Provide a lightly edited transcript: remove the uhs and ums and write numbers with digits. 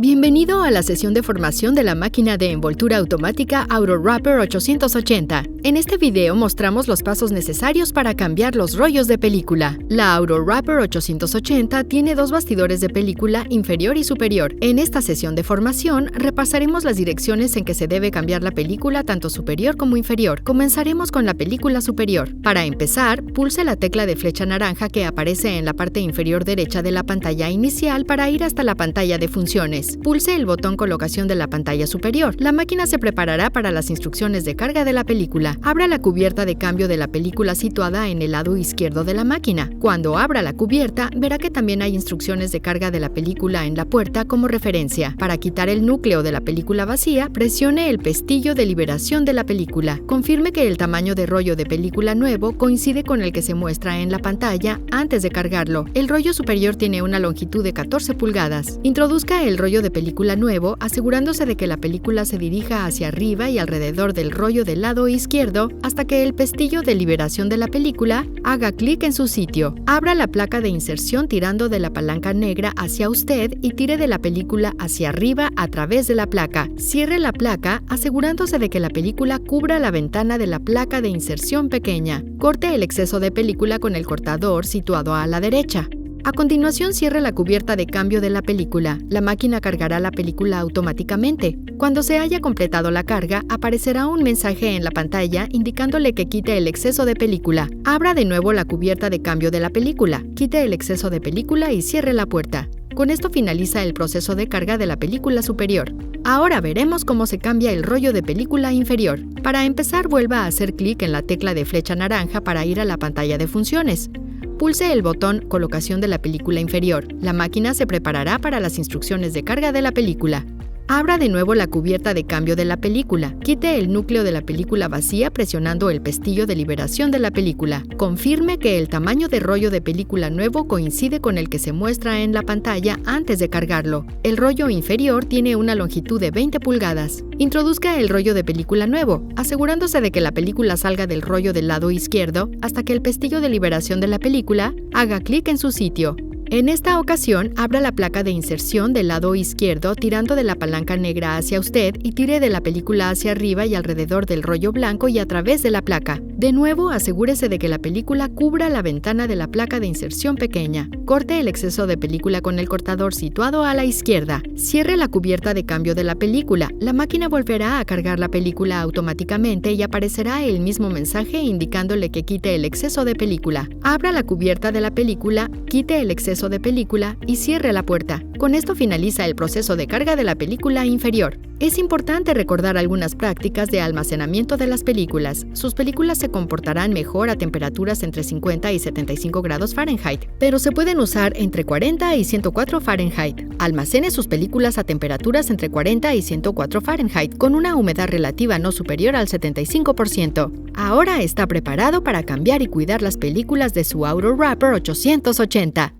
Bienvenido a la sesión de formación de la máquina de envoltura automática AutoWrapper 880. En este video mostramos los pasos necesarios para cambiar los rollos de película. La AutoWrapper 880 tiene dos bastidores de película inferior y superior. En esta sesión de formación repasaremos las direcciones en que se debe cambiar la película tanto superior como inferior. Comenzaremos con la película superior. Para empezar, pulse la tecla de flecha naranja que aparece en la parte inferior derecha de la pantalla inicial para ir hasta la pantalla de funciones. Pulse el botón colocación de la pantalla superior. La máquina se preparará para las instrucciones de carga de la película. Abra la cubierta de cambio de la película situada en el lado izquierdo de la máquina. Cuando abra la cubierta, verá que también hay instrucciones de carga de la película en la puerta como referencia. Para quitar el núcleo de la película vacía, presione el pestillo de liberación de la película. Confirme que el tamaño de rollo de película nuevo coincide con el que se muestra en la pantalla antes de cargarlo. El rollo superior tiene una longitud de 14 pulgadas. Introduzca el rollo de película nuevo, asegurándose de que la película se dirija hacia arriba y alrededor del rollo del lado izquierdo hasta que el pestillo de liberación de la película haga clic en su sitio. Abra la placa de inserción tirando de la palanca negra hacia usted y tire de la película hacia arriba a través de la placa. Cierre la placa, asegurándose de que la película cubra la ventana de la placa de inserción pequeña. Corte el exceso de película con el cortador situado a la derecha. A continuación, cierre la cubierta de cambio de la película. La máquina cargará la película automáticamente. Cuando se haya completado la carga, aparecerá un mensaje en la pantalla indicándole que quite el exceso de película. Abra de nuevo la cubierta de cambio de la película, quite el exceso de película y cierre la puerta. Con esto finaliza el proceso de carga de la película superior. Ahora veremos cómo se cambia el rollo de película inferior. Para empezar, vuelva a hacer clic en la tecla de flecha naranja para ir a la pantalla de funciones. Pulse el botón colocación de la película inferior. La máquina se preparará para las instrucciones de carga de la película. Abra de nuevo la cubierta de cambio de la película. Quite el núcleo de la película vacía presionando el pestillo de liberación de la película. Confirme que el tamaño de rollo de película nuevo coincide con el que se muestra en la pantalla antes de cargarlo. El rollo inferior tiene una longitud de 20 pulgadas. Introduzca el rollo de película nuevo, asegurándose de que la película salga del rollo del lado izquierdo hasta que el pestillo de liberación de la película haga clic en su sitio. En esta ocasión, abra la placa de inserción del lado izquierdo tirando de la palanca negra hacia usted y tire de la película hacia arriba y alrededor del rollo blanco y a través de la placa. De nuevo, asegúrese de que la película cubra la ventana de la placa de inserción pequeña. Corte el exceso de película con el cortador situado a la izquierda. Cierre la cubierta de cambio de la película. La máquina volverá a cargar la película automáticamente y aparecerá el mismo mensaje indicándole que quite el exceso de película. Abra la cubierta de la película, quite el exceso de película y cierre la puerta. Con esto finaliza el proceso de carga de la película inferior. Es importante recordar algunas prácticas de almacenamiento de las películas. Sus películas se comportarán mejor a temperaturas entre 50 y 75 grados Fahrenheit, pero se pueden usar entre 40 y 104 Fahrenheit. Almacene sus películas a temperaturas entre 40 y 104 Fahrenheit con una humedad relativa no superior al 75%. Ahora está preparado para cambiar y cuidar las películas de su AutoWrapper 880.